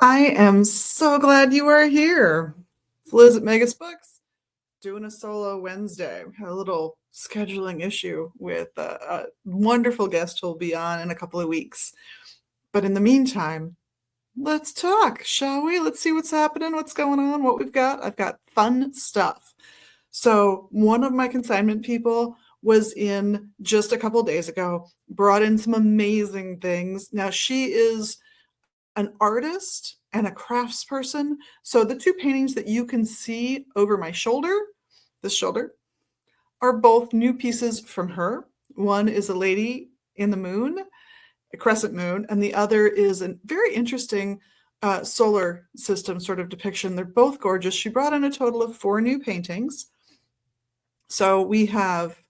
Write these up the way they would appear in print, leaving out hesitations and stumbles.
I am so glad you are here. It's Liz at Megas Books doing a solo Wednesday. We had a little scheduling issue with a wonderful guest who'll be on in a couple of weeks. But in the meantime, let's talk, shall we? Let's see what's happening, what's going on, what we've got. I've got fun stuff. So, one of my consignment people was in just a couple days ago, brought in some amazing things. Now, she is an artist and a craftsperson. So the two paintings that you can see over my shoulder, this shoulder, are both new pieces from her. One is a lady in the moon, a crescent moon, and the other is a very interesting solar system sort of depiction. They're both gorgeous. She brought in a total of 4 new paintings. So we have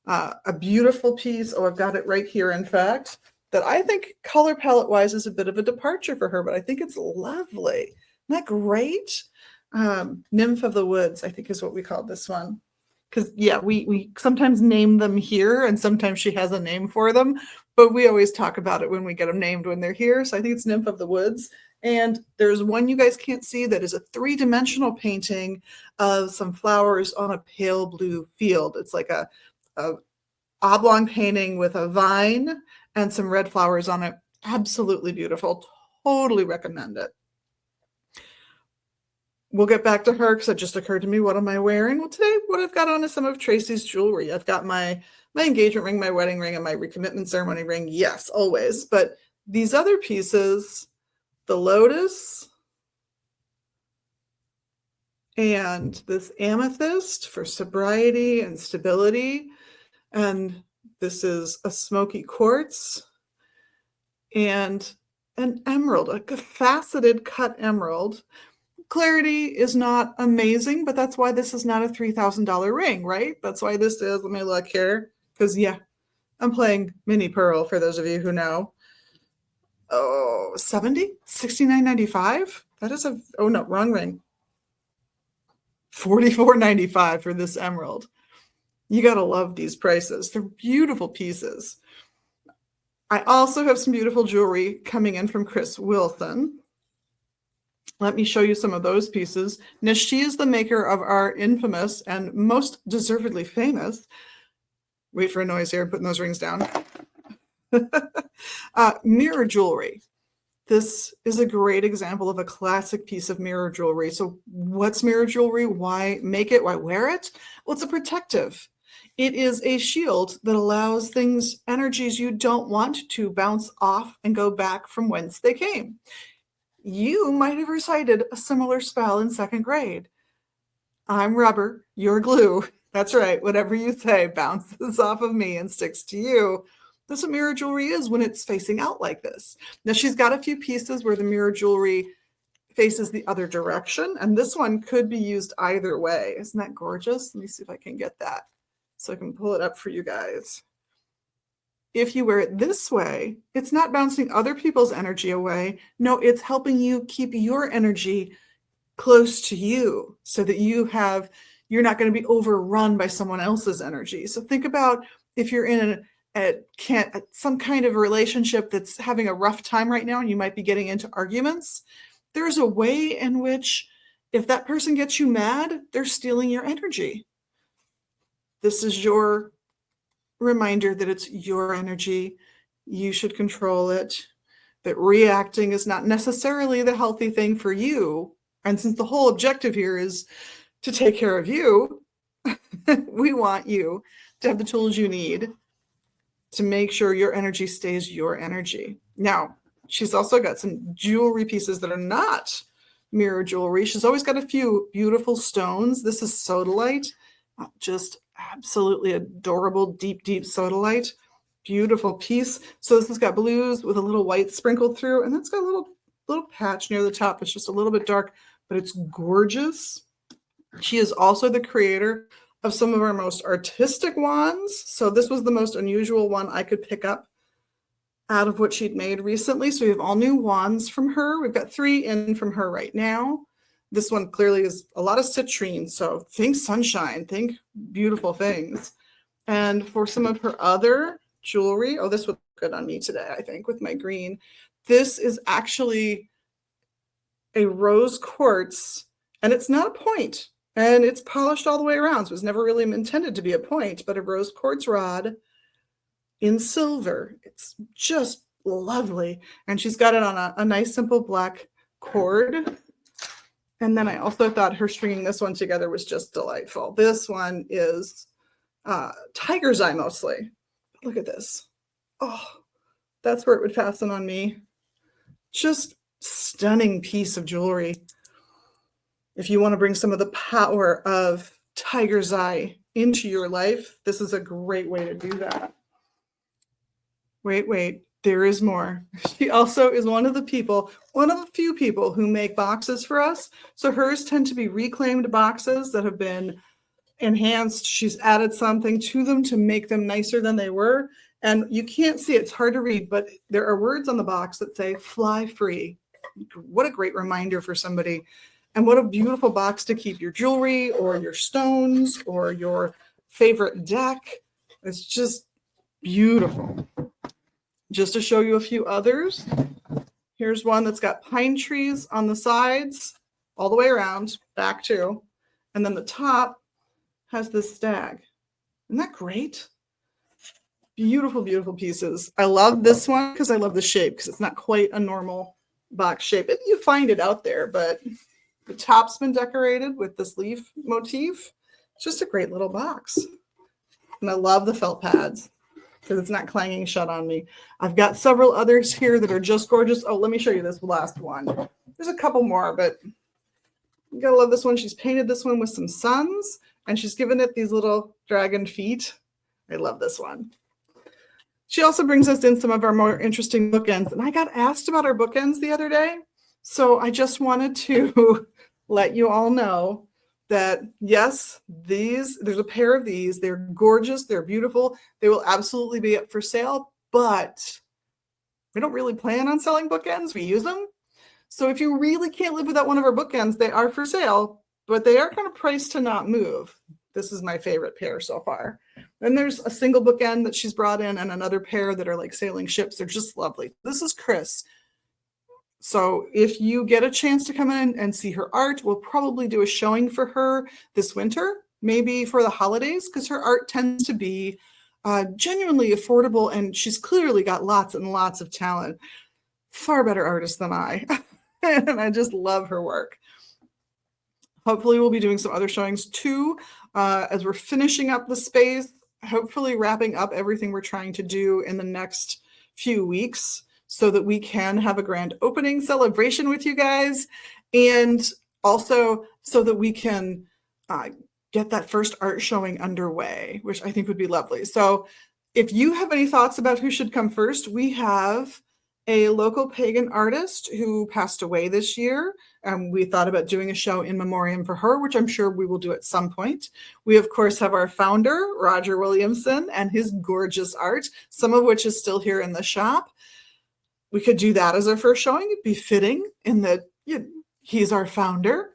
a beautiful piece. Oh, I've got it right here, in fact, that I think color palette wise is a bit of a departure for her, but I think it's lovely. Isn't that great? Nymph of the Woods, I think is what we call this one. Because, yeah, we sometimes name them here and sometimes she has a name for them, but we always talk about it when we get them named when they're here. So I think it's Nymph of the Woods. And there's one you guys can't see that is a 3-dimensional painting of some flowers on a pale blue field. It's like a oblong painting with a vine and some red flowers on it. Absolutely beautiful. Totally recommend it. We'll get back to her because it just occurred to me, what am I wearing? Well, today what I've got on is some of Tracy's jewelry. I've got my engagement ring, my wedding ring, and my recommitment ceremony ring. Yes, always. But these other pieces, the lotus and this amethyst for sobriety and stability. And this is a smoky quartz and an emerald, a faceted cut emerald. Clarity is not amazing, but that's why this is not a $3,000 ring, right? That's why this is, let me look here, because yeah, I'm playing mini pearl for those of you who know. Oh, 70, 69.95. That is oh no, wrong ring. 44.95 for this emerald. You got to love these prices. They're beautiful pieces. I also have some beautiful jewelry coming in from Chris Wilson. Let me show you some of those pieces. Now, she is the maker of our infamous and most deservedly famous, wait for a noise here, I'm putting those rings down, mirror jewelry. This is a great example of a classic piece of mirror jewelry. So what's mirror jewelry? Why make it? Why wear it? Well, it's a protective. It is a shield that allows things, energies you don't want to bounce off and go back from whence they came. You might have recited a similar spell in 2nd grade. I'm rubber, you're glue. That's right. Whatever you say bounces off of me and sticks to you. That's what mirror jewelry is when it's facing out like this. Now, she's got a few pieces where the mirror jewelry faces the other direction, and this one could be used either way. Isn't that gorgeous? Let me see if I can get that so I can pull it up for you guys. If you wear it this way, it's not bouncing other people's energy away. No, it's helping you keep your energy close to you so that you're not going to be overrun by someone else's energy. So think about if you're in some kind of relationship that's having a rough time right now and you might be getting into arguments. There's a way in which if that person gets you mad, they're stealing your energy. This is your reminder that it's your energy. You should control it, that reacting is not necessarily the healthy thing for you. And since the whole objective here is to take care of you, we want you to have the tools you need to make sure your energy stays your energy. Now, she's also got some jewelry pieces that are not mirror jewelry. She's always got a few beautiful stones. This is sodalite, just absolutely adorable, deep, deep sodalite. Beautiful piece. So this has got blues with a little white sprinkled through, and it's got a little patch near the top. It's just a little bit dark, but it's gorgeous. She is also the creator of some of our most artistic wands. So this was the most unusual one I could pick up out of what she'd made recently. So we have all new wands from her. We've got 3 in from her right now. This one clearly is a lot of citrine. So think sunshine, think beautiful things. And for some of her other jewelry, oh, this would look good on me today, I think, with my green. This is actually a rose quartz, and it's not a point, and it's polished all the way around. So it was never really intended to be a point, but a rose quartz rod in silver. It's just lovely. And she's got it on a nice, simple black cord. And then I also thought her stringing this one together was just delightful. This one is tiger's eye mostly. Look at this. Oh, that's where it would fasten on me. Just stunning piece of jewelry. If you want to bring some of the power of tiger's eye into your life, this is a great way to do that. Wait, there is more. She also is one of the few people who make boxes for us. So hers tend to be reclaimed boxes that have been enhanced. She's added something to them to make them nicer than they were. And you can't see, it's hard to read, but there are words on the box that say fly free. What a great reminder for somebody. And what a beautiful box to keep your jewelry or your stones or your favorite deck. It's just beautiful. Just to show you a few others, here's one that's got pine trees on the sides, all the way around, back too. And then the top has this stag. Isn't that great? Beautiful, beautiful pieces. I love this one because I love the shape, because it's not quite a normal box shape. You find it out there, but the top's been decorated with this leaf motif. It's just a great little box. And I love the felt pads, because it's not clanging shut on me. I've got several others here that are just gorgeous. Oh, let me show you this last one. There's a couple more, but you gotta love this one. She's painted this one with some suns, and she's given it these little dragon feet. I love this one. She also brings us in some of our more interesting bookends, and I got asked about our bookends the other day, so I just wanted to let you all know that yes, there's a pair of these. They're gorgeous. They're beautiful. They will absolutely be up for sale, but we don't really plan on selling bookends. We use them. So if you really can't live without one of our bookends, they are for sale, but they are kind of priced to not move. This is my favorite pair so far. Then there's a single bookend that she's brought in and another pair that are like sailing ships. They're just lovely. This is Chris. So if you get a chance to come in and see her art, we'll probably do a showing for her this winter, maybe for the holidays, because her art tends to be genuinely affordable, and she's clearly got lots and lots of talent. Far better artist than I, and I just love her work. Hopefully we'll be doing some other showings too, as we're finishing up the space, hopefully wrapping up everything we're trying to do in the next few weeks, so that we can have a grand opening celebration with you guys, and also so that we can get that first art showing underway, which I think would be lovely. So if you have any thoughts about who should come first, we have a local pagan artist who passed away this year, and we thought about doing a show in memoriam for her, which I'm sure we will do at some point. We, of course, have our founder, Roger Williamson, and his gorgeous art, some of which is still here in the shop. We could do that as our first showing. It'd be fitting in that he's our founder.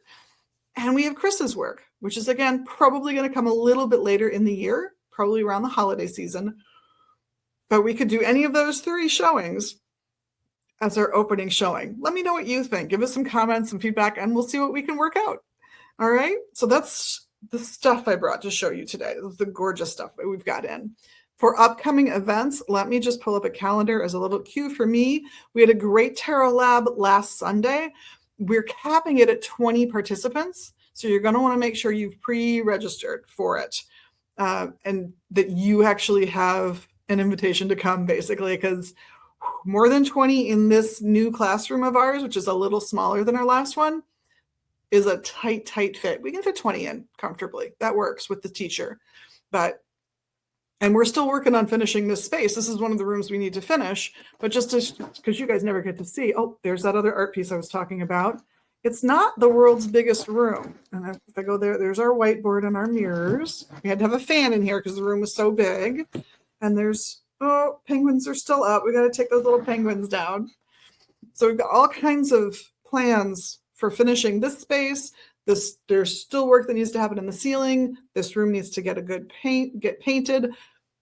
And we have Chris's work, which is, again, probably going to come a little bit later in the year, probably around the holiday season. But we could do any of those three showings as our opening showing. Let me know what you think. Give us some comments, some feedback, and we'll see what we can work out. All right? So that's the stuff I brought to show you today. The gorgeous stuff that we've got in. For upcoming events, let me just pull up a calendar as a little cue for me. We had a great Tarot Lab last Sunday. We're capping it at 20 participants. So you're going to want to make sure you've pre-registered for it, and that you actually have an invitation to come, basically, because more than 20 in this new classroom of ours, which is a little smaller than our last one, is a tight fit. We can fit 20 in comfortably. That works with the teacher. And we're still working on finishing this space. This is one of the rooms we need to finish, but just because you guys never get to see, oh, there's that other art piece I was talking about. It's not the world's biggest room. And if I go there, there's our whiteboard and our mirrors. We had to have a fan in here because the room was so big. And there's, oh, penguins are still up. We got to take those little penguins down. So we've got all kinds of plans for finishing this space. There's still work that needs to happen in the ceiling. This room needs to get painted.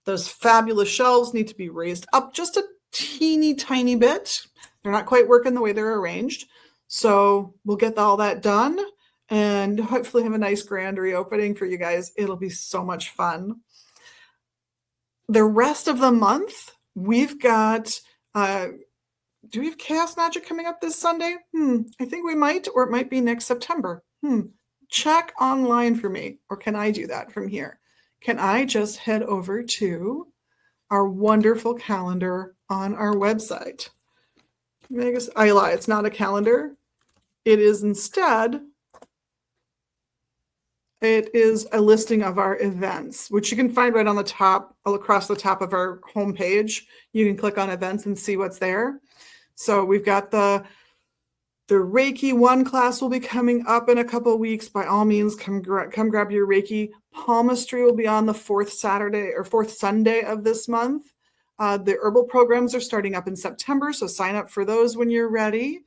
Those fabulous shelves need to be raised up just a teeny tiny bit. They're not quite working the way they're arranged. So we'll get all that done and hopefully have a nice grand reopening for you guys. It'll be so much fun. The rest of the month, we've got, do we have Chaos Magic coming up this Sunday? I think we might, or it might be next September. Check online for me, or can I do that from here? Can I just head over to our wonderful calendar on our website? I guess I lie, it's not a calendar. It is instead, it is a listing of our events, which you can find right on the top, all across the top of our homepage. You can click on events and see what's there. So we've got the Reiki 1 class will be coming up in a couple of weeks. By all means, come grab your Reiki. Palmistry will be on the 4th Saturday or 4th Sunday of this month. The herbal programs are starting up in September, so sign up for those when you're ready.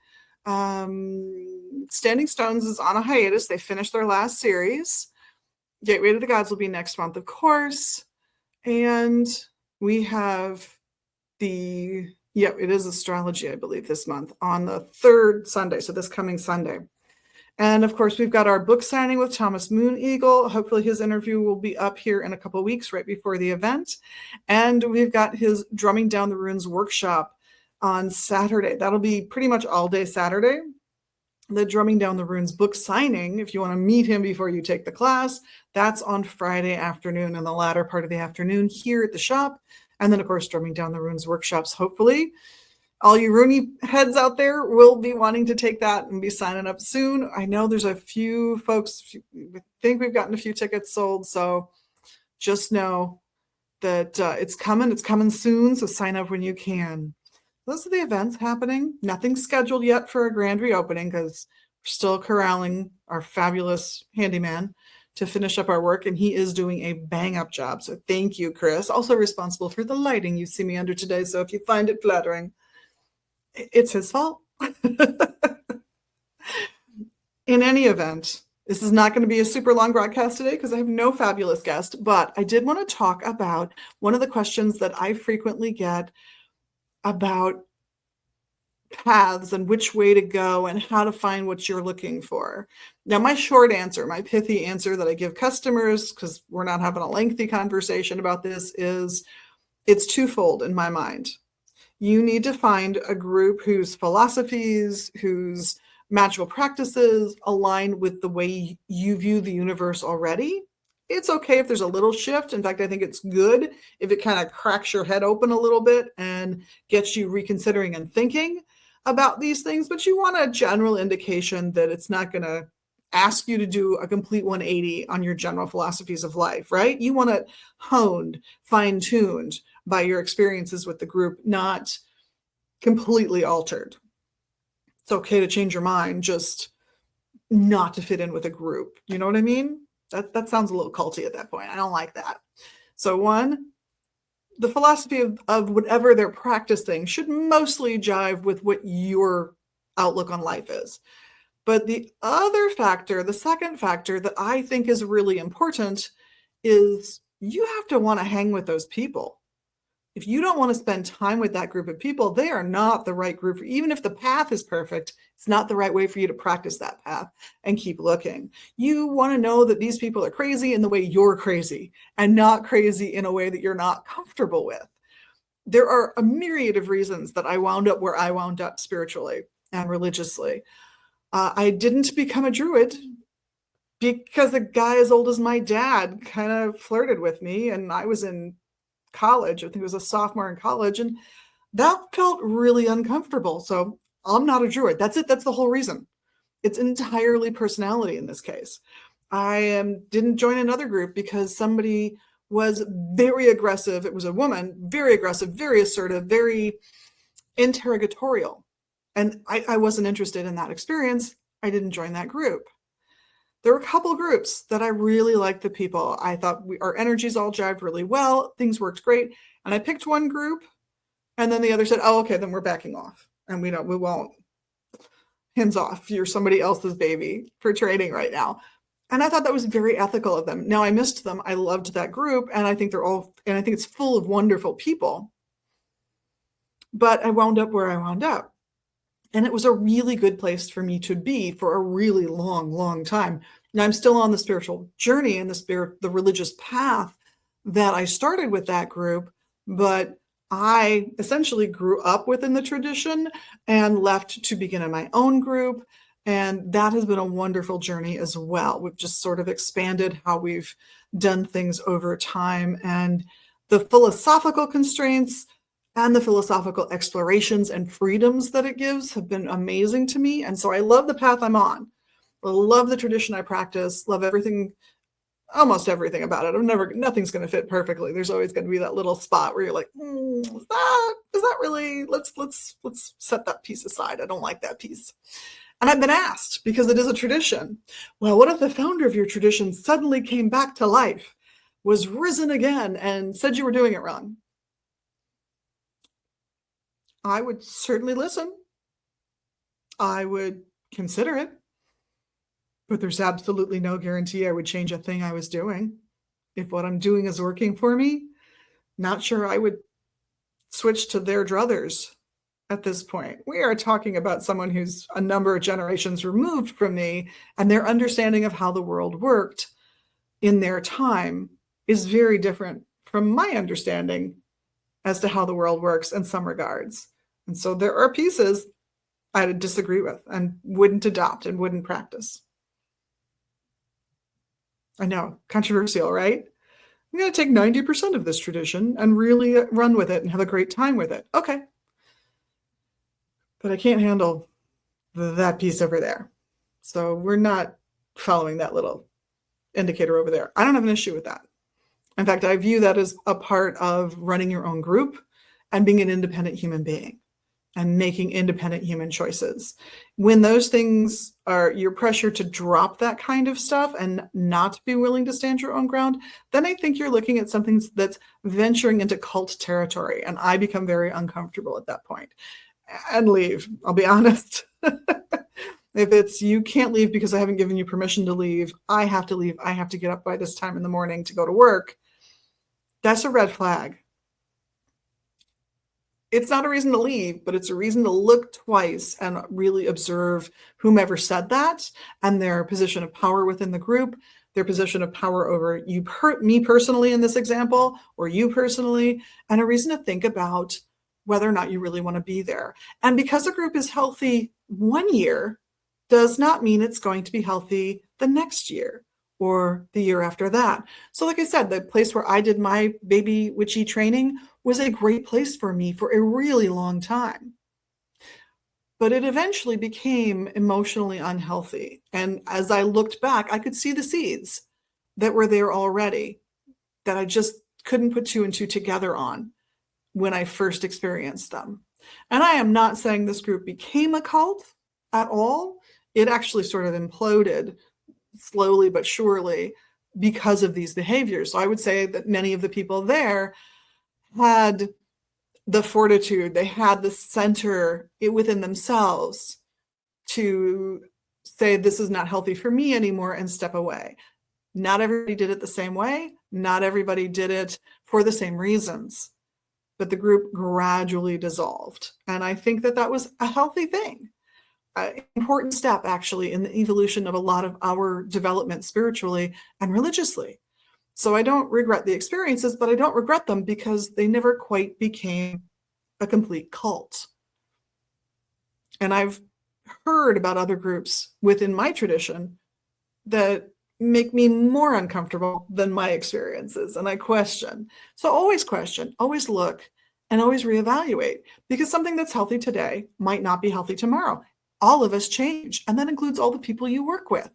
Standing Stones is on a hiatus. They finished their last series. Gateway to the Gods will be next month, of course. And we have it is astrology, I believe, this month on the 3rd Sunday, so this coming Sunday. And of course, we've got our book signing with Thomas Moon Eagle. Hopefully his interview will be up here in a couple of weeks right before the event. And we've got his Drumming Down the Runes workshop on Saturday. That'll be pretty much all day Saturday. The Drumming Down the Runes book signing, if you want to meet him before you take the class, that's on Friday afternoon in the latter part of the afternoon here at the shop. And then, of course, Drumming Down the Runes workshops. Hopefully, all you Rooney heads out there will be wanting to take that and be signing up soon. I know there's a few folks, I think we've gotten a few tickets sold. So just know that it's coming soon. So sign up when you can. Those are the events happening. Nothing scheduled yet for a grand reopening because we're still corralling our fabulous handyman to finish up our work, and he is doing a bang-up job. So thank you, Chris. Also responsible for the lighting you see me under today. So if you find it flattering, it's his fault. In any event, this is not going to be a super long broadcast today because I have no fabulous guest, but I did want to talk about one of the questions that I frequently get about paths and which way to go and how to find what you're looking for. Now, my short answer, my pithy answer that I give customers, because we're not having a lengthy conversation about this, is it's twofold in my mind. You need to find a group whose philosophies, whose magical practices align with the way you view the universe already. It's okay if there's a little shift. In fact, I think it's good if it kind of cracks your head open a little bit and gets you reconsidering and thinking about these things, but you want a general indication that it's not going to ask you to do a complete 180 on your general philosophies of life, right? You want it honed, fine-tuned by your experiences with the group, not completely altered. It's okay to change your mind, just not to fit in with a group. You know what I mean? That sounds a little culty at that point. I don't like that. So one, the philosophy of whatever they're practicing should mostly jive with what your outlook on life is. But the other factor, the second factor that I think is really important is you have to want to hang with those people. If you don't want to spend time with that group of people, they are not the right group. Even if the path is perfect, it's not the right way for you to practice that path and keep looking. You want to know that these people are crazy in the way you're crazy and not crazy in a way that you're not comfortable with. There are a myriad of reasons that I wound up where I wound up spiritually and religiously. I didn't become a druid because a guy as old as my dad kind of flirted with me, and I was in college. I think it was a sophomore in college, and that felt really uncomfortable. So I'm not a druid. That's it. That's the whole reason. It's entirely personality in this case. I didn't join another group because somebody was very aggressive. It was a woman, very aggressive, very assertive, very interrogatorial. And I wasn't interested in that experience. I didn't join that group. There were a couple of groups that I really liked the people. I thought our energies all jived really well. Things worked great. And I picked one group, and then the other said, oh, okay, then we're backing off. And we won't. Hands off. You're somebody else's baby for training right now. And I thought that was very ethical of them. Now, I missed them. I loved that group, and I think it's full of wonderful people. But I wound up where I wound up. And it was a really good place for me to be for a really long, long time. Now I'm still on the spiritual journey and the religious path that I started with that group, but I essentially grew up within the tradition and left to begin in my own group. And that has been a wonderful journey as well. We've just sort of expanded how we've done things over time. And the philosophical constraints and the philosophical explorations and freedoms that it gives have been amazing to me. And so I love the path I'm on. I love the tradition I practice, love everything, almost everything about it. Nothing's going to fit perfectly. There's always going to be that little spot where you're like, is that really, let's set that piece aside. I don't like that piece. And I've been asked, because it is a tradition, well, what if the founder of your tradition suddenly came back to life, was risen again, and said you were doing it wrong? I would certainly listen. I would consider it. But there's absolutely no guarantee I would change a thing I was doing. If what I'm doing is working for me, not sure I would switch to their druthers at this point. We are talking about someone who's a number of generations removed from me, and their understanding of how the world worked in their time is very different from my understanding as to how the world works in some regards. And so there are pieces I would disagree with and wouldn't adopt and wouldn't practice. I know, controversial, right? I'm going to take 90% of this tradition and really run with it and have a great time with it. Okay. But I can't handle that piece over there. So we're not following that little indicator over there. I don't have an issue with that. In fact, I view that as a part of running your own group and being an independent human being and making independent human choices. When those things are, you're pressured to drop that kind of stuff and not be willing to stand your own ground, then I think you're looking at something that's venturing into cult territory. And I become very uncomfortable at that point and leave. I'll be honest. If it's, you can't leave because I haven't given you permission to leave, I have to leave. I have to get up by this time in the morning to go to work. That's a red flag. It's not a reason to leave, but it's a reason to look twice and really observe whomever said that and their position of power within the group, their position of power over you, me personally in this example, or you personally, and a reason to think about whether or not you really want to be there. And because a group is healthy one year does not mean it's going to be healthy the next year or the year after that. So like I said, the place where I did my baby witchy training was a great place for me for a really long time. But it eventually became emotionally unhealthy. And as I looked back, I could see the seeds that were there already that I just couldn't put two and two together on when I first experienced them. And I am not saying this group became a cult at all. It actually sort of imploded slowly but surely because of these behaviors. So I would say that many of the people there had the fortitude, they had the center within themselves to say, this is not healthy for me anymore, and step away. Not everybody did it the same way. Not everybody did it for the same reasons, but the group gradually dissolved. And I think that that was a healthy thing. An important step actually in the evolution of a lot of our development spiritually and religiously. So I don't regret the experiences, but I don't regret them because they never quite became a complete cult. And I've heard about other groups within my tradition that make me more uncomfortable than my experiences. And I question. So always question, always look, and always reevaluate, because something that's healthy today might not be healthy tomorrow. All of us change, and that includes all the people you work with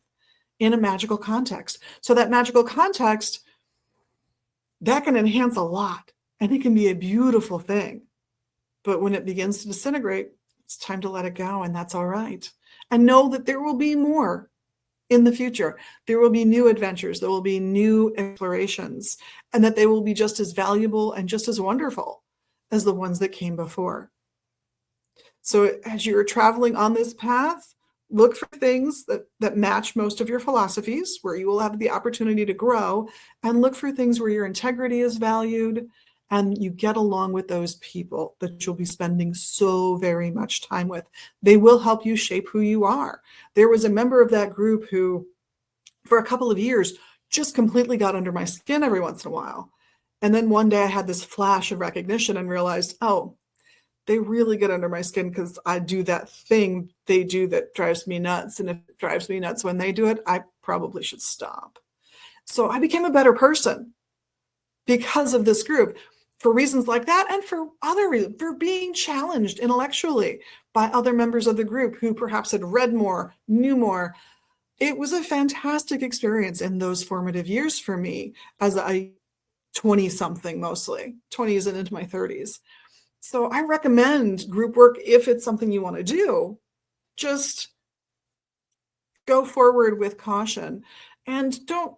in a magical context. So that magical context, that can enhance a lot, and it can be a beautiful thing. But when it begins to disintegrate, it's time to let it go, and that's all right. And know that there will be more in the future. There will be new adventures, there will be new explorations, and that they will be just as valuable and just as wonderful as the ones that came before. So as you're traveling on this path, look for things that match most of your philosophies, where you will have the opportunity to grow, and look for things where your integrity is valued and you get along with those people that you'll be spending so very much time with. They will help you shape who you are. There was a member of that group who, for a couple of years, just completely got under my skin every once in a while. And then one day I had this flash of recognition and realized, oh, they really get under my skin because I do that thing they do that drives me nuts. And if it drives me nuts when they do it, I probably should stop. So I became a better person because of this group, for reasons like that, and for other reasons, for being challenged intellectually by other members of the group who perhaps had read more, knew more. It was a fantastic experience in those formative years for me as a 20-something, mostly 20s and into my 30s. So I recommend group work if it's something you want to do. Just go forward with caution and don't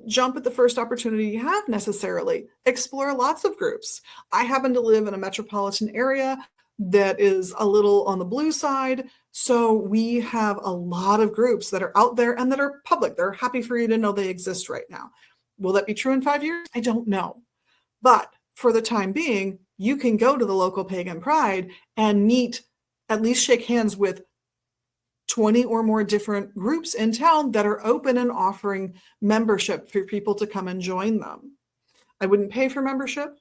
jump at the first opportunity you have necessarily. Explore lots of groups. I happen to live in a metropolitan area that is a little on the blue side. So we have a lot of groups that are out there and that are public. They're happy for you to know they exist right now. Will that be true in 5 years? I don't know. But for the time being, you can go to the local Pagan Pride and meet, at least shake hands with 20 or more different groups in town that are open and offering membership for people to come and join them. I wouldn't pay for membership,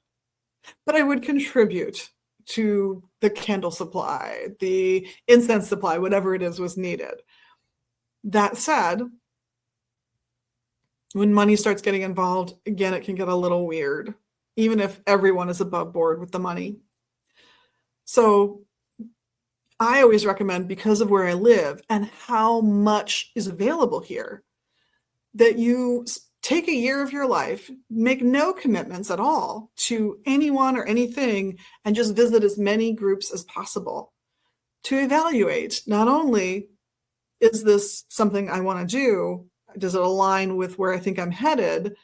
but I would contribute to the candle supply, the incense supply, whatever it is was needed. That said, when money starts getting involved, again, it can get a little weird, even if everyone is above board with the money. So I always recommend, because of where I live and how much is available here, that you take a year of your life, make no commitments at all to anyone or anything, and just visit as many groups as possible to evaluate not only, is this something I want to do? Does it align with where I think I'm headed?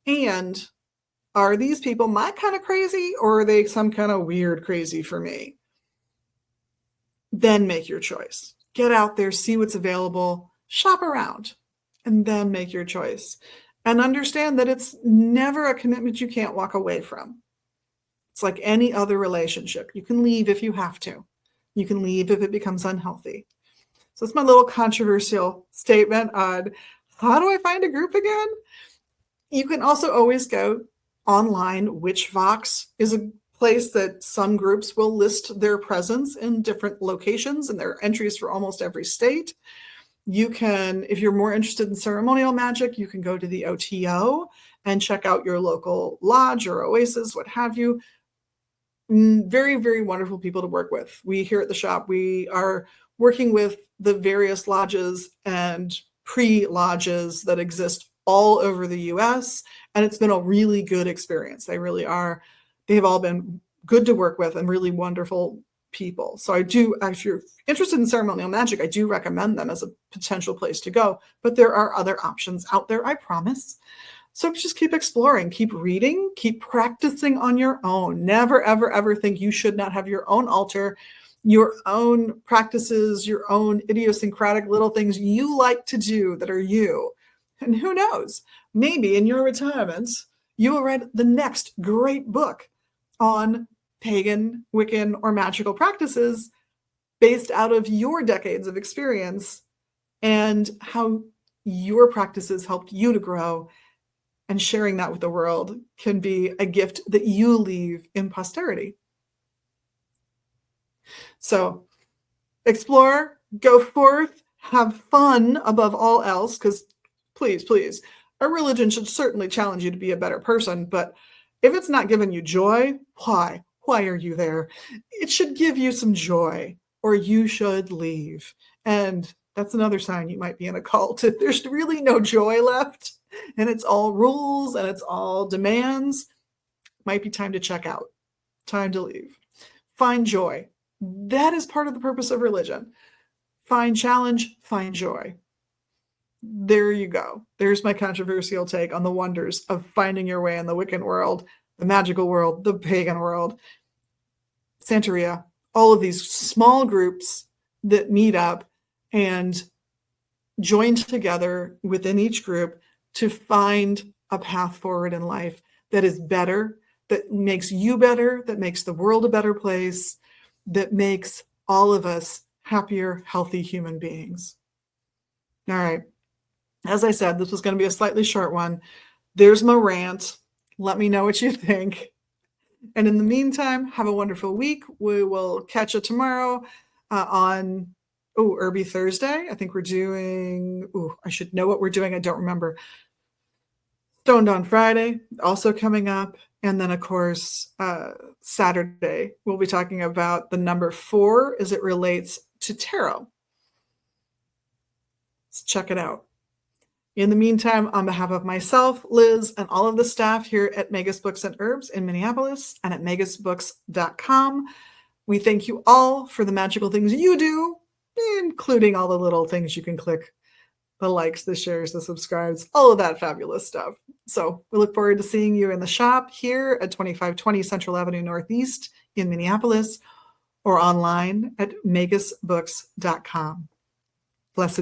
And are these people my kind of crazy, or are they some kind of weird crazy for me? Then make your choice. Get out there, see what's available, shop around, and then make your choice. And understand that it's never a commitment you can't walk away from. It's like any other relationship. You can leave if you have to. You can leave if it becomes unhealthy. So it's my little controversial statement on how do I find a group again? You can also always go online. Witchvox is a place that some groups will list their presence in different locations, and there are entries for almost every state. You can, if you're more interested in ceremonial magic, you can go to the OTO and check out your local lodge or oasis, what have you. Very, very wonderful people to work with. We here at the shop, we are working with the various lodges and pre-lodges that exist all over the US, and it's been a really good experience. They really are. They have all been good to work with and really wonderful people. So I do, if you're interested in ceremonial magic, I do recommend them as a potential place to go. But there are other options out there, I promise. So just keep exploring, keep reading, keep practicing on your own. Never, ever, ever think you should not have your own altar, your own practices, your own idiosyncratic little things you like to do that are you. And who knows, maybe in your retirement, you will read the next great book on pagan, Wiccan, or magical practices based out of your decades of experience and how your practices helped you to grow. And sharing that with the world can be a gift that you leave in posterity. So explore, go forth, have fun above all else, because please, please, a religion should certainly challenge you to be a better person, but if it's not giving you joy, why? Why are you there? It should give you some joy, or you should leave. And that's another sign you might be in a cult. If there's really no joy left, and it's all rules and it's all demands, might be time to check out, time to leave. Find joy. That is part of the purpose of religion. Find challenge, find joy. There you go. There's my controversial take on the wonders of finding your way in the Wiccan world, the magical world, the pagan world. Santeria, all of these small groups that meet up and join together within each group to find a path forward in life that is better, that makes you better, that makes the world a better place, that makes all of us happier, healthy human beings. All right. As I said, this was going to be a slightly short one. There's my rant. Let me know what you think. And in the meantime, have a wonderful week. We will catch you tomorrow on Irby Thursday. I think we're doing, I should know what we're doing. I don't remember. Stoned on Friday, also coming up. And then, of course, Saturday, we'll be talking about the number 4 as it relates to tarot. Let's check it out. In the meantime, on behalf of myself, Liz, and all of the staff here at Magus Books and Herbs in Minneapolis and at magusbooks.com, we thank you all for the magical things you do, including all the little things you can click, the likes, the shares, the subscribes, all of that fabulous stuff. So we look forward to seeing you in the shop here at 2520 Central Avenue Northeast in Minneapolis or online at magusbooks.com.